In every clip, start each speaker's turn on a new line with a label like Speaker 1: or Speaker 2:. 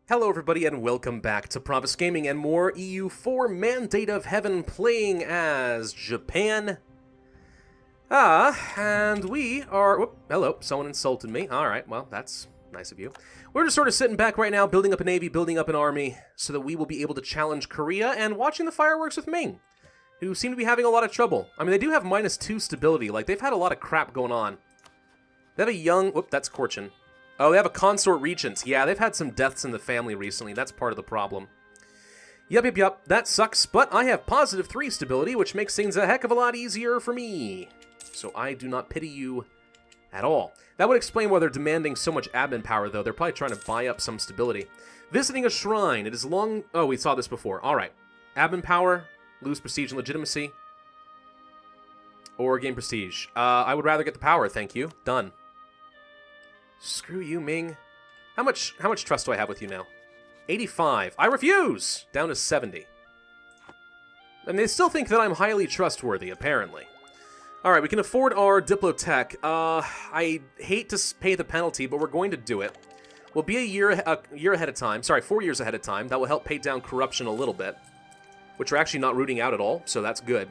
Speaker 1: Hello everybody and welcome back to Pravus Gaming and more EU4 Mandate of Heaven playing as Japan. And we are... Whoop, hello, someone insulted me. Alright, well, that's nice of you. We're just sort of sitting back right now, building up a navy, building up an army, so that we will be able to challenge Korea and watching the fireworks with Ming, who seem to be having a lot of trouble. I mean, they do have -2 stability, like, they've had a lot of crap going on. They have a young... Whoop, that's Korchin. Oh, they have a consort regent. Yeah, they've had some deaths in the family recently. That's part of the problem. Yup. That sucks, but I have +3 stability, which makes things a heck of a lot easier for me. So I do not pity you at all. That would explain why they're demanding so much admin power, though. They're probably trying to buy up some stability. Visiting a shrine. It is long... Oh, we saw this before. All right. Admin power, lose prestige and legitimacy, or gain prestige. I would rather get the power, thank you. Done. Screw you, Ming. How much trust do I have with you now? 85. I refuse! Down to 70. And they still think that I'm highly trustworthy, apparently. Alright, we can afford our Diplotech. I hate to pay the penalty, but we're going to do it. We'll be a year ahead of time. Sorry, 4 years ahead of time. That will help pay down corruption a little bit, which we're actually not rooting out at all, so that's good.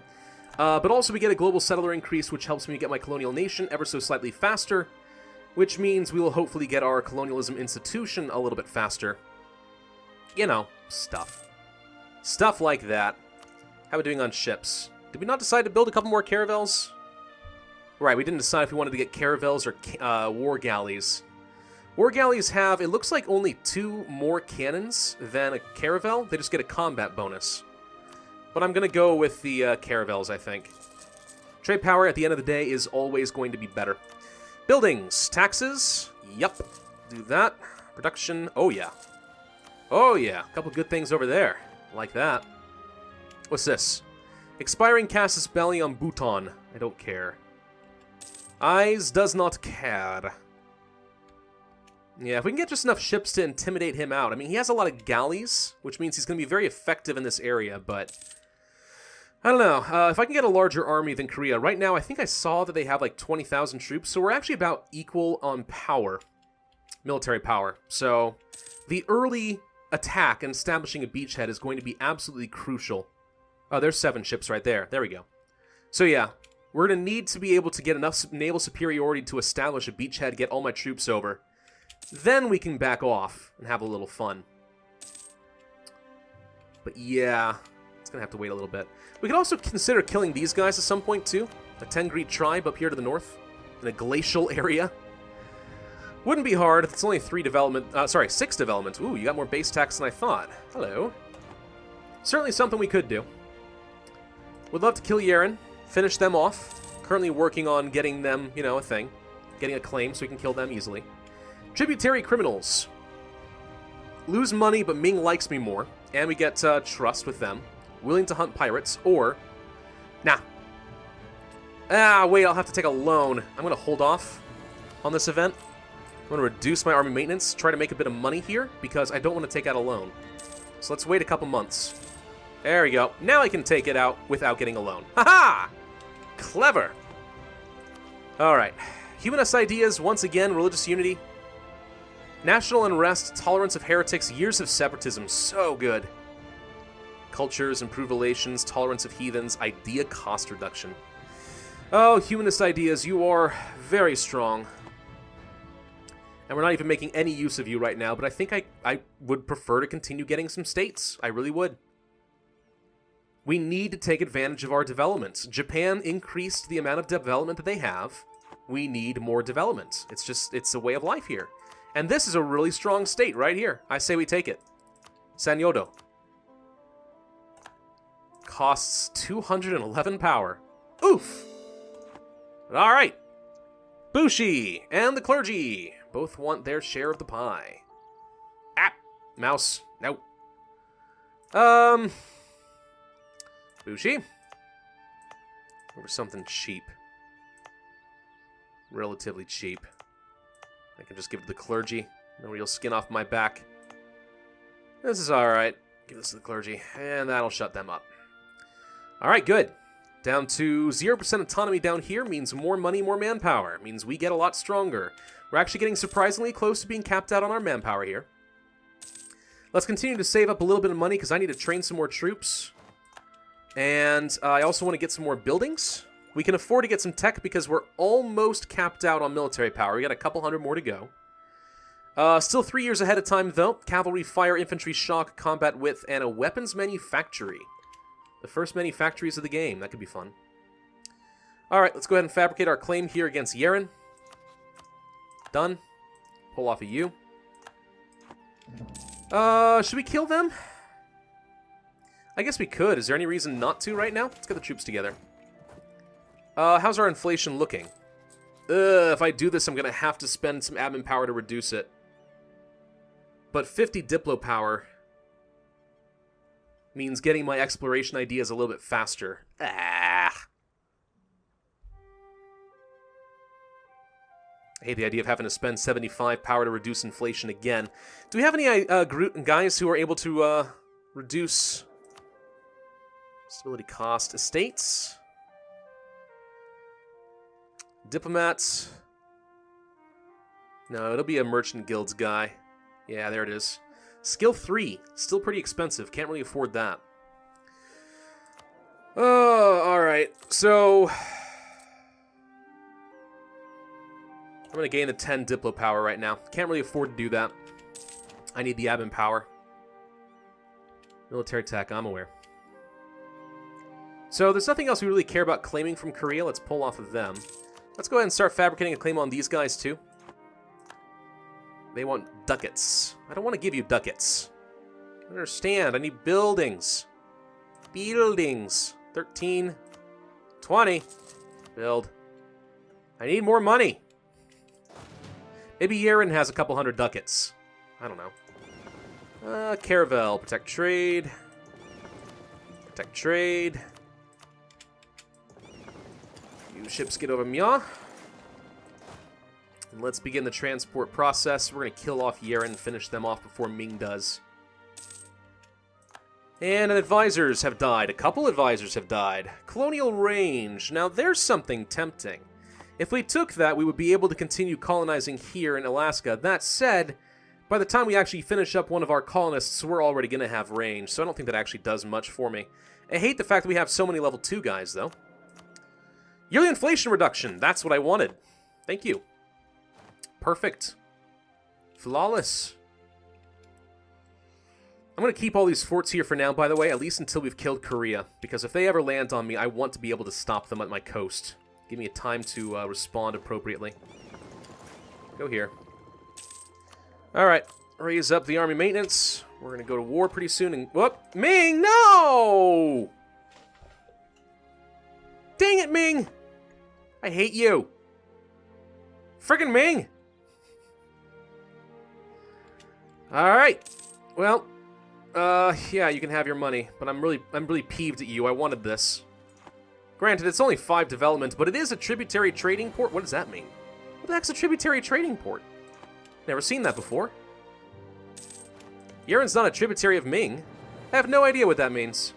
Speaker 1: But also we get a global settler increase, which helps me get my colonial nation ever so slightly faster, which means we will hopefully get our colonialism institution a little bit faster. You know, stuff. Stuff like that. How are we doing on ships? Did we not decide to build a couple more caravels? Right, we didn't decide if we wanted to get caravels or war galleys. War galleys have, it looks like, only 2 more cannons than a caravel. They just get a combat bonus. But I'm going to go with the caravels, I think. Trade power at the end of the day is always going to be better. Buildings. Taxes. Yup. Do that. Production. Oh, yeah. Oh, yeah. A couple good things over there. Like that. What's this? Expiring casus belli on Bhutan. I don't care. Eyes does not care. Yeah, if we can get just enough ships to intimidate him out. I mean, he has a lot of galleys, which means he's going to be very effective in this area, but... I don't know. If I can get a larger army than Korea. Right now, I think I saw that they have like 20,000 troops, so we're actually about equal on power. Military power. So, the early attack and establishing a beachhead is going to be absolutely crucial. Oh, there's 7 ships right there. There we go. So yeah, we're going to need to be able to get enough naval superiority to establish a beachhead, get all my troops over. Then we can back off and have a little fun. But yeah... It's going to have to wait a little bit. We could also consider killing these guys at some point, too. A Tengri tribe up here to the north, in a glacial area. Wouldn't be hard. It's only 6 development. Ooh, you got more base tax than I thought. Hello. Certainly something we could do. Would love to kill Yeren, finish them off. Currently working on getting them, you know, a thing. Getting a claim so we can kill them easily. Tributary criminals. Lose money, but Ming likes me more. And we get trust with them. Willing to hunt pirates, or... Nah. Wait, I'll have to take a loan. I'm going to hold off on this event. I'm going to reduce my army maintenance, try to make a bit of money here, because I don't want to take out a loan. So let's wait a couple months. There we go. Now I can take it out without getting a loan. Ha-ha! Clever! Alright. Humanist ideas, once again, religious unity. National unrest, tolerance of heretics, years of separatism. So good. Cultures, improved relations, tolerance of heathens, idea cost reduction. Oh, humanist ideas, you are very strong. And we're not even making any use of you right now, but I think I would prefer to continue getting some states. I really would. We need to take advantage of our developments. Japan increased the amount of development that they have. We need more development. It's a way of life here. And this is a really strong state right here. I say we take it. Sanyodo. Costs 211 power. Oof! Alright. Bushi and the clergy both want their share of the pie. Ah! Mouse. No. Bushi? Or something cheap. Relatively cheap. I can just give it to the clergy. No real skin off my back. This is alright. Give this to the clergy. And that'll shut them up. Alright, good. Down to 0% autonomy down here means more money, more manpower. Means we get a lot stronger. We're actually getting surprisingly close to being capped out on our manpower here. Let's continue to save up a little bit of money because I need to train some more troops. And I also want to get some more buildings. We can afford to get some tech because we're almost capped out on military power. We got a couple hundred more to go. Still 3 years ahead of time, though. Cavalry, fire, infantry, shock, combat width, and a weapons manufactory. The first manufactories of the game. That could be fun. Alright, let's go ahead and fabricate our claim here against Yeren. Done. Pull off a U. Should we kill them? I guess we could. Is there any reason not to right now? Let's get the troops together. How's our inflation looking? If I do this, I'm going to have to spend some admin power to reduce it. But 50 Diplo power means getting my exploration ideas a little bit faster. I hate the idea of having to spend 75 power to reduce inflation again. Do we have any guys who are able to reduce stability cost? Estates? Diplomats? No, it'll be a merchant guilds guy. Yeah, there it is. Skill 3. Still pretty expensive. Can't really afford that. Oh, alright. So I'm going to gain the 10 Diplo power right now. Can't really afford to do that. I need the admin power. Military tech, I'm aware. So there's nothing else we really care about claiming from Korea. Let's pull off of them. Let's go ahead and start fabricating a claim on these guys too. They want ducats. I don't want to give you ducats. I understand. I need buildings. Buildings. 13. 20. Build. I need more money. Maybe Yeren has a couple hundred ducats. I don't know. Caravel. Protect trade. Protect trade. You ships get over Mya. And let's begin the transport process. We're going to kill off Yeren and finish them off before Ming does. And advisors have died. A couple advisors have died. Colonial range. Now, there's something tempting. If we took that, we would be able to continue colonizing here in Alaska. That said, by the time we actually finish up one of our colonists, we're already going to have range, so I don't think that actually does much for me. I hate the fact that we have so many level 2 guys, though. Yearly inflation reduction. That's what I wanted. Thank you. Perfect. Flawless. I'm going to keep all these forts here for now, by the way, at least until we've killed Korea. Because if they ever land on me, I want to be able to stop them at my coast. Give me a time to respond appropriately. Go here. Alright. Raise up the army maintenance. We're going to go to war pretty soon and... Whoop! Ming! No! Dang it, Ming! I hate you. Friggin' Ming! Alright. Well, yeah, you can have your money, but I'm really peeved at you. I wanted this. Granted, it's only 5 development, but it is a tributary trading port. What does that mean? What the heck's a tributary trading port? Never seen that before. Yeren's not a tributary of Ming. I have no idea what that means.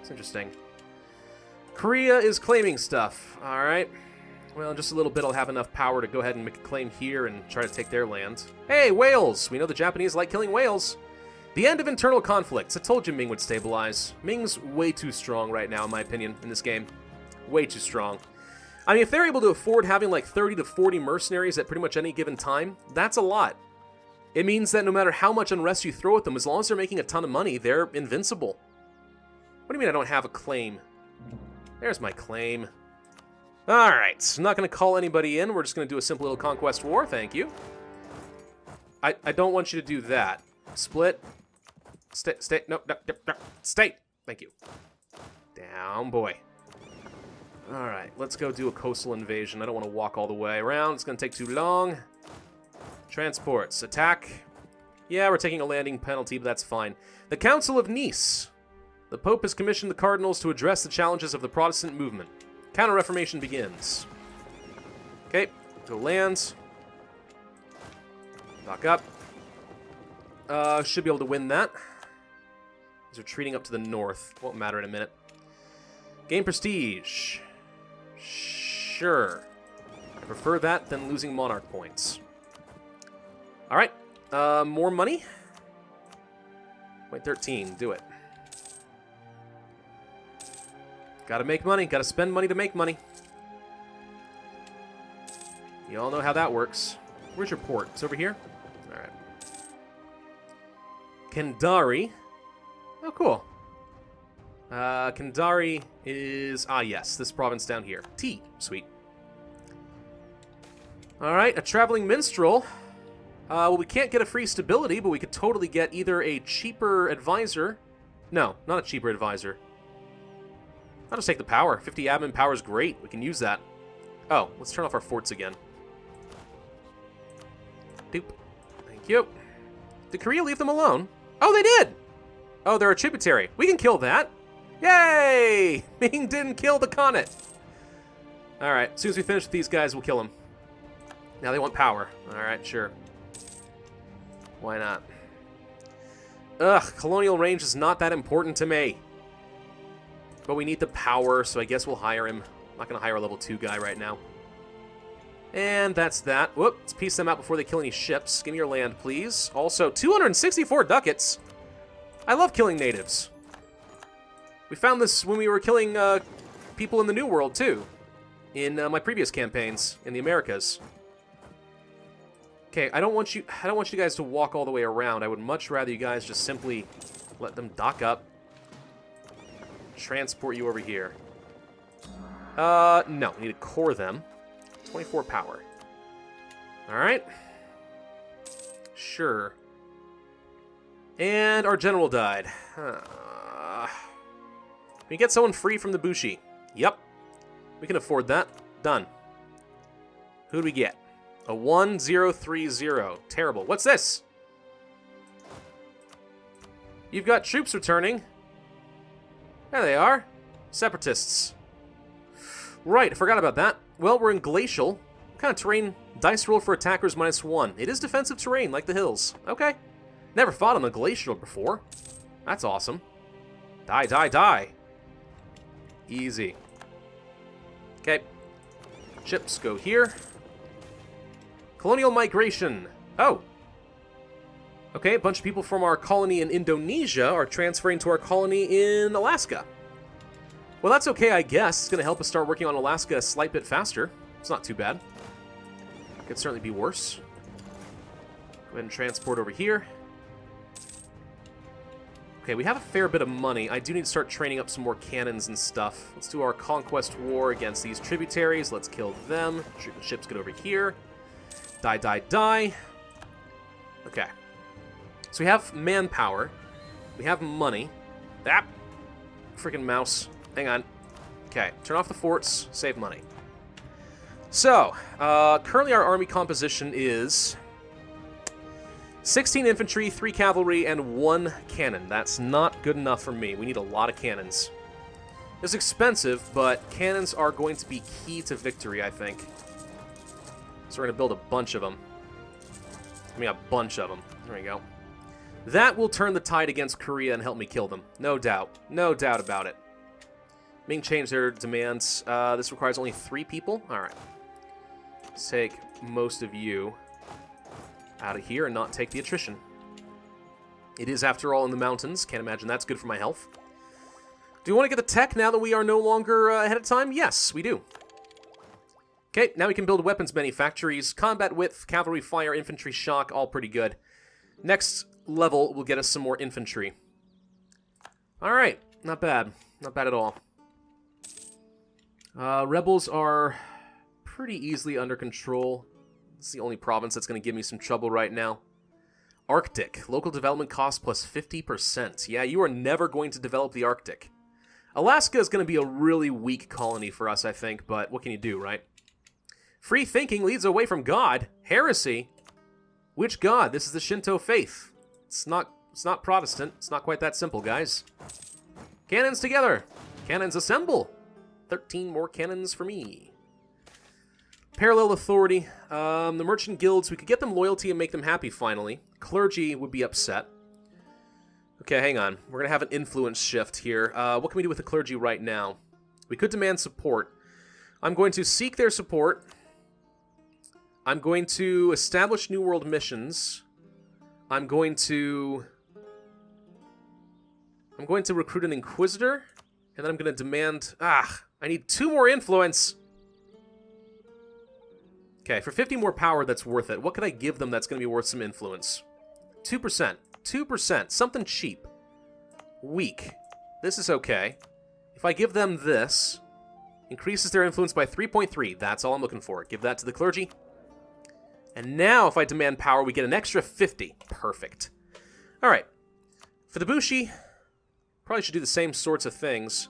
Speaker 1: It's interesting. Korea is claiming stuff. Alright. Well, in just a little bit I'll have enough power to go ahead and make a claim here and try to take their land. Hey, whales! We know the Japanese like killing whales. The end of internal conflicts. I told you Ming would stabilize. Ming's way too strong right now, in my opinion, in this game. Way too strong. I mean, if they're able to afford having like 30 to 40 mercenaries at pretty much any given time, that's a lot. It means that no matter how much unrest you throw at them, as long as they're making a ton of money, they're invincible. What do you mean I don't have a claim? There's my claim. Alright, I'm not going to call anybody in. We're just going to do a simple little conquest war. Thank you. I don't want you to do that. Split. Stay. No. Stay. Thank you. Down, boy. Alright, let's go do a coastal invasion. I don't want to walk all the way around. It's going to take too long. Transports. Attack. Yeah, we're taking a landing penalty, but that's fine. The Council of Nice. The Pope has commissioned the cardinals to address the challenges of the Protestant movement. Counter-Reformation begins. Okay, go lands. Dock up. Should be able to win that. He's retreating up to the north. Won't matter in a minute. Gain prestige. Sure. I prefer that than losing monarch points. Alright. More money. Point 13, do it. Gotta make money, gotta spend money to make money. You all know how that works. Where's your port? It's over here? Alright. Kendari. Oh, cool. Kendari is... Ah, yes, this province down here. T. Sweet. Alright, a traveling minstrel. Well, we can't get a free stability, but we could totally get either a cheaper advisor... No, not a cheaper advisor. I'll just take the power. 50 admin power is great. We can use that. Oh, let's turn off our forts again. Doop. Thank you. Did Korea leave them alone? Oh, they did! Oh, they're a tributary. We can kill that. Yay! Ming didn't kill the Khanate. Alright, as soon as we finish with these guys, we'll kill them. Now they want power. Alright, sure. Why not? Ugh, colonial range is not that important to me. But we need the power, so I guess we'll hire him. I'm not going to hire a level 2 guy right now. And that's that. Whoop, let's piece them out before they kill any ships. Give me your land, please. Also, 264 ducats. I love killing natives. We found this when we were killing people in the New World, too. In my previous campaigns in the Americas. Okay, I don't want you guys to walk all the way around. I would much rather you guys just simply let them dock up. Transport you over here. No, we need to core them. 24 power. Alright. Sure. And our general died. Can we get someone free from the Bushi? Yep. We can afford that. Done. Who do we get? A 1030. Terrible. What's this? You've got troops returning. There they are. Separatists. Right, I forgot about that. Well, we're in glacial. What kind of terrain? Dice roll for attackers -1. It is defensive terrain, like the hills. Okay. Never fought on the glacial before. That's awesome. Die, die, die. Easy. Okay. Ships go here. Colonial Migration. Oh. Okay, a bunch of people from our colony in Indonesia are transferring to our colony in Alaska. Well, that's okay, I guess. It's going to help us start working on Alaska a slight bit faster. It's not too bad. Could certainly be worse. Go ahead and transport over here. Okay, we have a fair bit of money. I do need to start training up some more cannons and stuff. Let's do our conquest war against these tributaries. Let's kill them. Ships get over here. Die, die, die. Okay. So we have manpower. We have money. Ah! Freaking mouse. Hang on. Okay, turn off the forts. Save money. So, currently our army composition is 16 infantry, 3 cavalry, and 1 cannon. That's not good enough for me. We need a lot of cannons. It's expensive, but cannons are going to be key to victory, I think. So we're going to build a bunch of them. I mean, a bunch of them. There we go. That will turn the tide against Korea and help me kill them. No doubt. No doubt about it. Ming changed their demands. This requires only 3 people. Alright. Let's take most of you out of here and not take the attrition. It is, after all, in the mountains. Can't imagine that's good for my health. Do we want to get the tech now that we are no longer ahead of time? Yes, we do. Okay, now we can build weapons manufactories. Combat width, cavalry fire, infantry shock, all pretty good. Next level will get us some more infantry. Alright, not bad. Not bad at all. Rebels are pretty easily under control. It's the only province that's going to give me some trouble right now. Arctic. Local development cost plus 50%. Yeah, you are never going to develop the Arctic. Alaska is going to be a really weak colony for us, I think, but what can you do, right? Free thinking leads away from God. Heresy? Which God? This is the Shinto faith. It's not Protestant. It's not quite that simple, guys. Cannons together. Cannons assemble. 13 more cannons for me. Parallel authority. The merchant guilds, we could get them loyalty and make them happy finally. Clergy would be upset. Okay, hang on. We're going to have an influence shift here. What can we do with the clergy right now? We could demand support. I'm going to seek their support. I'm going to establish New World missions. I'm going to I'm going to recruit an Inquisitor, and then I'm going to demand... I need 2 more influence! Okay, for 50 more power, that's worth it. What can I give them that's going to be worth some influence? 2%. 2%. Something cheap. Weak. This is okay. If I give them this, increases their influence by 3.3. That's all I'm looking for. Give that to the clergy. And now, if I demand power, we get an extra 50. Perfect. Alright. For the Bushi, probably should do the same sorts of things.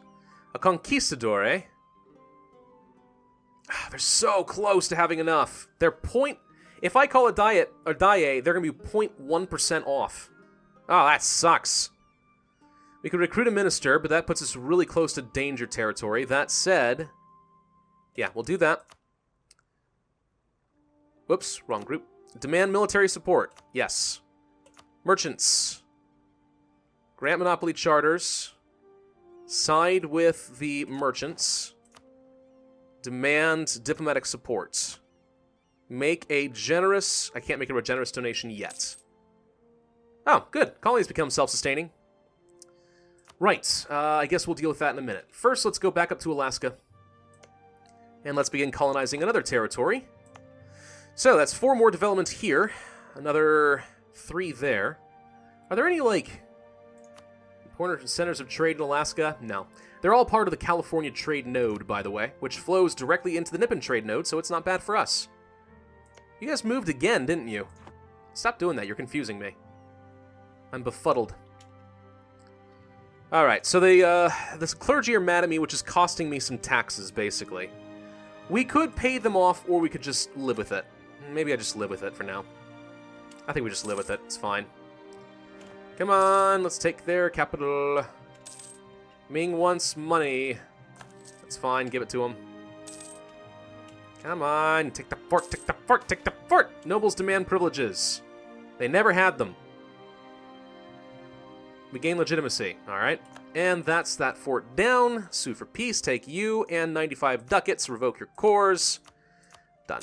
Speaker 1: A Conquistador, eh? They're so close to having enough. They're point... If I call a diet or die, they're going to be 0.1% off. Oh, that sucks. We could recruit a minister, but that puts us really close to danger territory. That said... Yeah, we'll do that. Whoops, wrong group. Demand military support. Yes. Merchants. Grant monopoly charters. Side with the merchants. Demand diplomatic support. Make a generous... I can't make a generous donation yet. Oh, good. Colonies become self-sustaining. Right. I guess we'll deal with that in a minute. First, let's go back up to Alaska. And let's begin colonizing another territory. So, that's 4 more developments here. Another 3 there. Are there any, like, important centers of trade in Alaska? No. They're all part of the California trade node, by the way, which flows directly into the Nippon trade node, so it's not bad for us. You guys moved again, didn't you? Stop doing that, you're confusing me. I'm befuddled. Alright, so this clergy are mad at me, which is costing me some taxes, basically. We could pay them off, or we could just live with it. Maybe I just live with it for now. I think we just live with it, it's fine. Come on, let's take their capital. Ming wants money. That's fine, give it to him. Come on, take the fort, take the fort, take the fort! Nobles demand privileges. They never had them. We gain legitimacy, alright. And that's that fort down. Sue for peace, take you, and 95 ducats, revoke your cores. Done.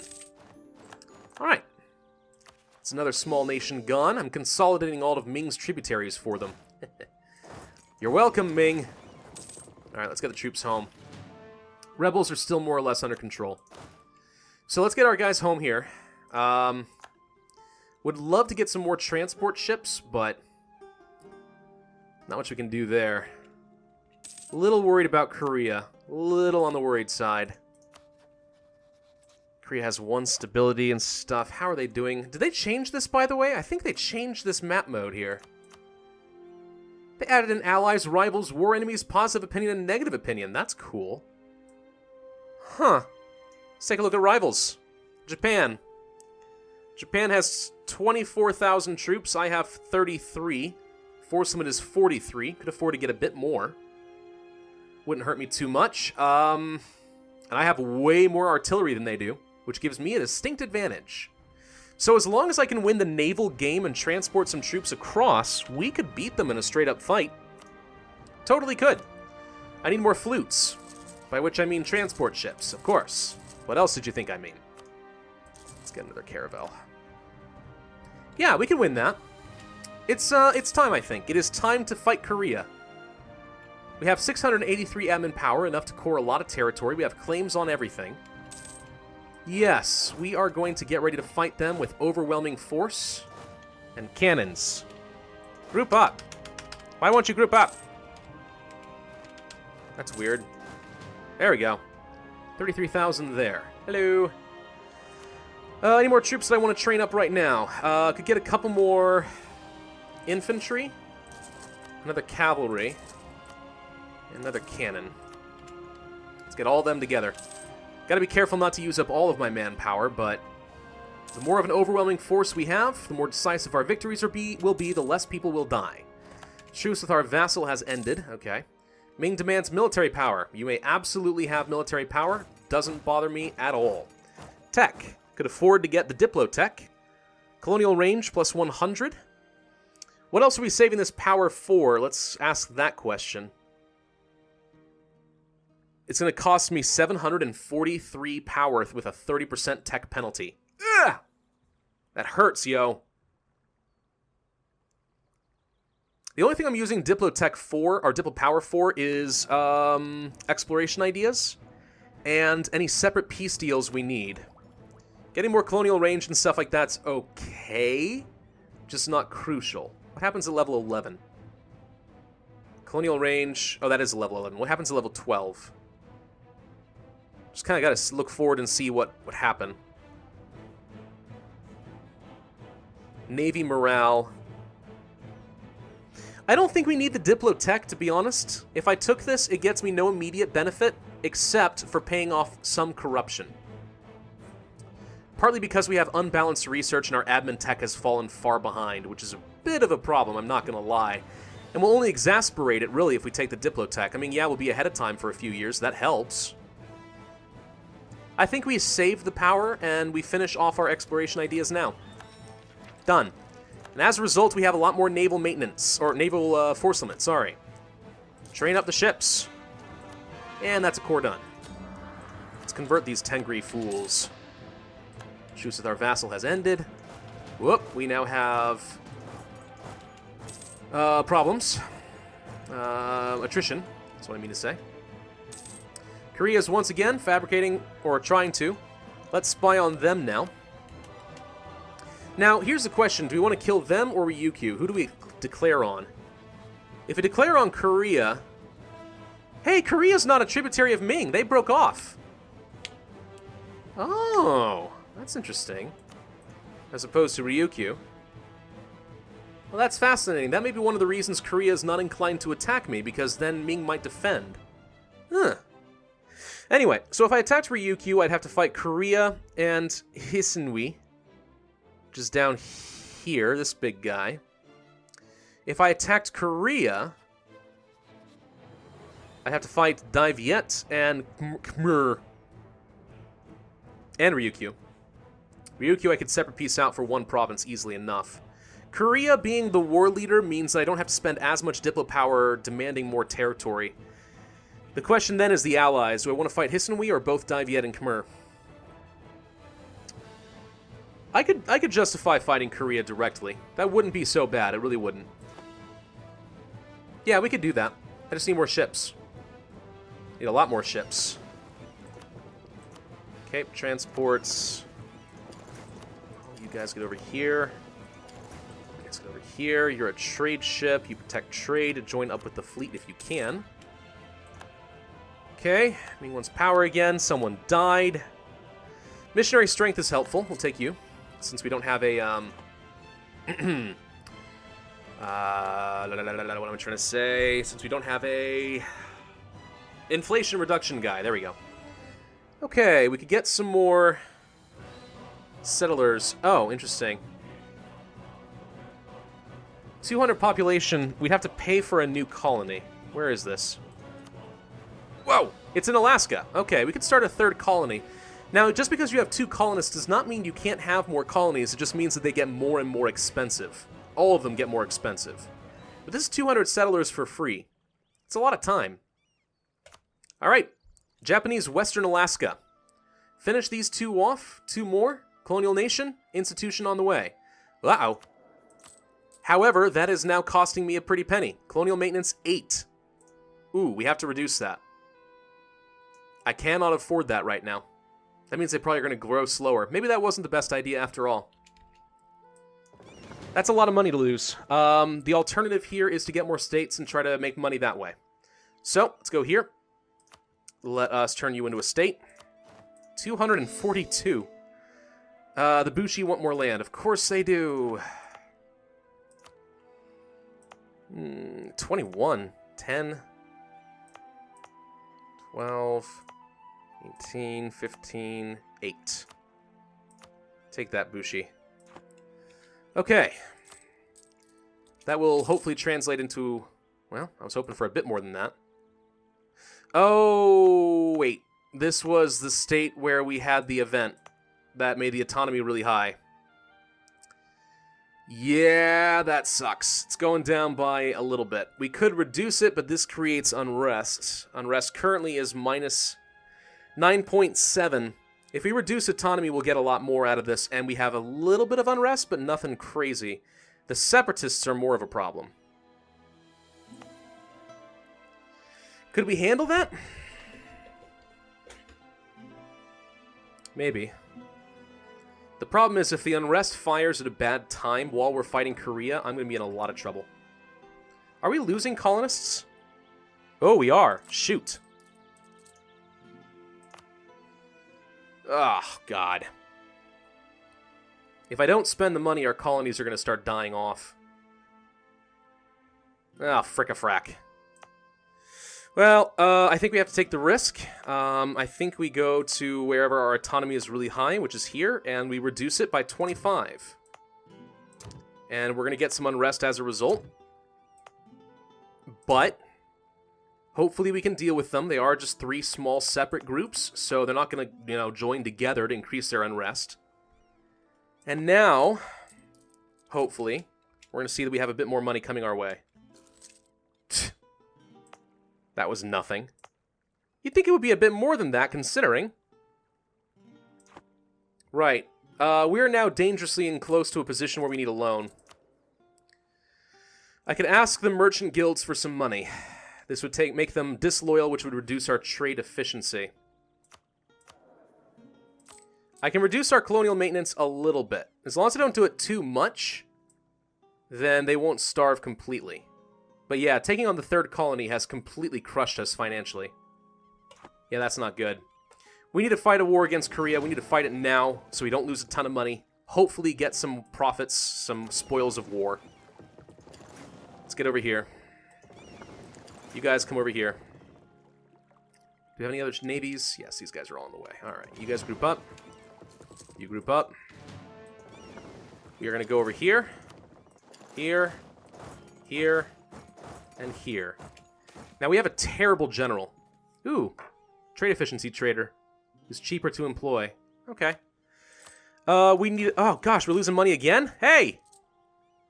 Speaker 1: Alright. It's another small nation gone. I'm consolidating all of Ming's tributaries for them. You're welcome, Ming. Alright, let's get the troops home. Rebels are still more or less under control. So let's get our guys home here. Would love to get some more transport ships, but not much we can do there. A little worried about Korea. A little on the worried side. Korea has 1 stability and stuff. How are they doing? Did they change this, by the way? I think they changed this map mode here. They added in allies, rivals, war enemies, positive opinion, and negative opinion. That's cool. Huh. Let's take a look at rivals. Japan. Japan has 24,000 troops. I have 33. Force limit is 43. Could afford to get a bit more. Wouldn't hurt me too much. And I have way more artillery than they do, which gives me a distinct advantage. So as long as I can win the naval game and transport some troops across, we could beat them in a straight-up fight. Totally could. I need more flutes, by which I mean transport ships, of course. What else did you think I mean? Let's get another caravel. Yeah, we can win that. It's time, I think. It is time to fight Korea. We have 683 admin power, enough to core a lot of territory. We have claims on everything. Yes, we are going to get ready to fight them with overwhelming force and cannons. Group up. Why won't you group up? That's weird. There we go. 33,000 there. Hello. Any more troops that I want to train up right now? Could get a couple more infantry, another cavalry, and another cannon. Let's get all of them together. Gotta be careful not to use up all of my manpower, but the more of an overwhelming force we have, the more decisive our victories will be, the less people will die. Truce with our vassal has ended. Okay. Ming demands military power. You may absolutely have military power. Doesn't bother me at all. Tech. Could afford to get the Diplo tech. Colonial range plus 100. What else are we saving this power for? Let's ask that question. It's going to cost me 743 power with a 30% tech penalty. Ugh! That hurts, yo. The only thing I'm using Diplotech for, or Diplopower for, is exploration ideas and any separate peace deals we need. Getting more colonial range and stuff like that's okay, just not crucial. What happens at level 11? Colonial range, oh, that is a level 11. What happens at level 12? Just kind of got to look forward and see what would happen. Navy morale. I don't think we need the Diplotech, to be honest. If I took this, it gets me no immediate benefit, except for paying off some corruption. Partly because we have unbalanced research and our admin tech has fallen far behind, which is a bit of a problem, I'm not going to lie. And we'll only exasperate it, really, if we take the Diplotech. I mean, yeah, we'll be ahead of time for a few years. That helps. I think we save the power, and we finish off our exploration ideas now. Done. And as a result, we have a lot more naval maintenance, or naval force limit, sorry. Train up the ships. And that's a core done. Let's convert these Tengri fools. Truce with our vassal has ended. Whoop, we now have problems. Attrition, that's what I mean to say. Korea is once again fabricating, or trying to. Let's spy on them now. Now, here's the question. Do we want to kill them or Ryukyu? Who do we declare on? If we declare on Korea... Hey, Korea's not a tributary of Ming. They broke off. Oh, that's interesting. As opposed to Ryukyu. Well, that's fascinating. That may be one of the reasons Korea is not inclined to attack me, because then Ming might defend. Huh. Anyway, so if I attacked Ryukyu, I'd have to fight Korea and Hisenui, which is down here, this big guy. If I attacked Korea, I'd have to fight Dai Viet and Khmer. And Ryukyu. Ryukyu I could separate peace out for one province easily enough. Korea being the war leader means I don't have to spend as much Diplo power demanding more territory. The question then is the allies. Do I want to fight Hisenui or both Dai Viet and Khmer? I could justify fighting Korea directly. That wouldn't be so bad, it really wouldn't. Yeah, we could do that. I just need more ships. Need a lot more ships. Okay, transports. You guys get over here. You guys get over here. You're a trade ship. You protect trade. Join up with the fleet if you can. Okay, Ming wants power again. Someone died. Missionary strength is helpful. We'll take you. Since we don't have a, what am I trying to say? Since we don't have a inflation reduction guy. There we go. Okay, we could get some more settlers. Oh, interesting. 200 population. We'd have to pay for a new colony. Where is this? Whoa! It's in Alaska. Okay, we could start a third colony. Now, just because you have 2 colonists does not mean you can't have more colonies. It just means that they get more and more expensive. All of them get more expensive. But this is 200 settlers for free. It's a lot of time. Alright. Japanese Western Alaska. Finish these 2 off. 2 more. Colonial nation. Institution on the way. Uh-oh. However, that is now costing me a pretty penny. Colonial maintenance 8. Ooh, we have to reduce that. I cannot afford that right now. That means they probably are going to grow slower. Maybe that wasn't the best idea after all. That's a lot of money to lose. The alternative here is to get more states and try to make money that way. So, let's go here. Let us turn you into a state. 242. The Bushi want more land. Of course they do. 21. 10. 12. 18, 15, 8. Take that, Bushi. Okay. That will hopefully translate into... Well, I was hoping for a bit more than that. Oh, wait. This was the state where we had the event that made the autonomy really high. Yeah, that sucks. It's going down by a little bit. We could reduce it, but this creates unrest. Unrest currently is minus 9.7. If we reduce autonomy, we'll get a lot more out of this, and we have a little bit of unrest, but nothing crazy. The separatists are more of a problem. Could we handle that? Maybe. The problem is if the Unrest fires at a bad time while we're fighting Korea, I'm going to be in a lot of trouble. Are we losing colonists? Oh, we are. Shoot. Oh, God. If I don't spend the money, our colonies are going to start dying off. Ah, frick-a-frack. Well, I think we have to take the risk. I think we go to wherever our autonomy is really high, which is here, and we reduce it by 25. And we're going to get some unrest as a result. But hopefully we can deal with them. They are just 3 small separate groups, so they're not going to, join together to increase their unrest. And now, hopefully, we're going to see that we have a bit more money coming our way. That was nothing. You'd think it would be a bit more than that, considering. Right. We are now dangerously close to a position where we need a loan. I could ask the merchant guilds for some money. This would make them disloyal, which would reduce our trade efficiency. I can reduce our colonial maintenance a little bit. As long as I don't do it too much, then they won't starve completely. But yeah, taking on the 3rd colony has completely crushed us financially. Yeah, that's not good. We need to fight a war against Korea. We need to fight it now so we don't lose a ton of money. Hopefully get some profits, some spoils of war. Let's get over here. You guys come over here. Do we have any other navies? Yes, these guys are all on the way. Alright, you guys group up. You group up. We are going to go over here. Here. Here. And here. Now we have a terrible general. Ooh. Trade efficiency trader. Who's cheaper to employ. Okay. We need... Oh, gosh, we're losing money again? Hey!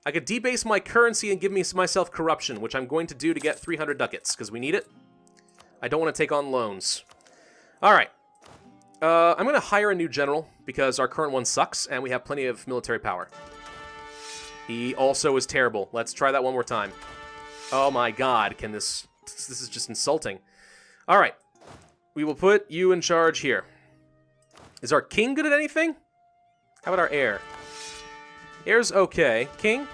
Speaker 1: I could debase my currency and give myself corruption, which I'm going to do to get 300 ducats, because we need it. I don't want to take on loans. Alright. I'm going to hire a new general, because our current one sucks, and we have plenty of military power. He also is terrible. Let's try that one more time. Oh my god, this is just insulting. Alright. We will put you in charge here. Is our king good at anything? How about our heir? Heir's okay. King?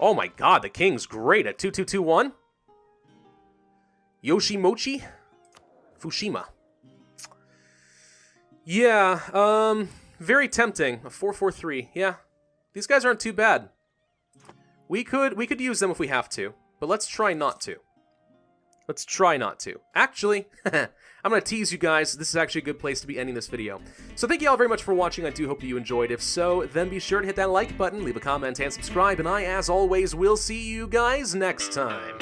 Speaker 1: Oh my god, the king's great at 2221. Yoshimochi? Fukushima. Yeah, very tempting. A 443. Yeah. These guys aren't too bad. We could use them if we have to, but let's try not to. Let's try not to. Actually, I'm going to tease you guys. This is actually a good place to be ending this video. So thank you all very much for watching. I do hope that you enjoyed. If so, then be sure to hit that like button, leave a comment, and subscribe. And I, as always, will see you guys next time.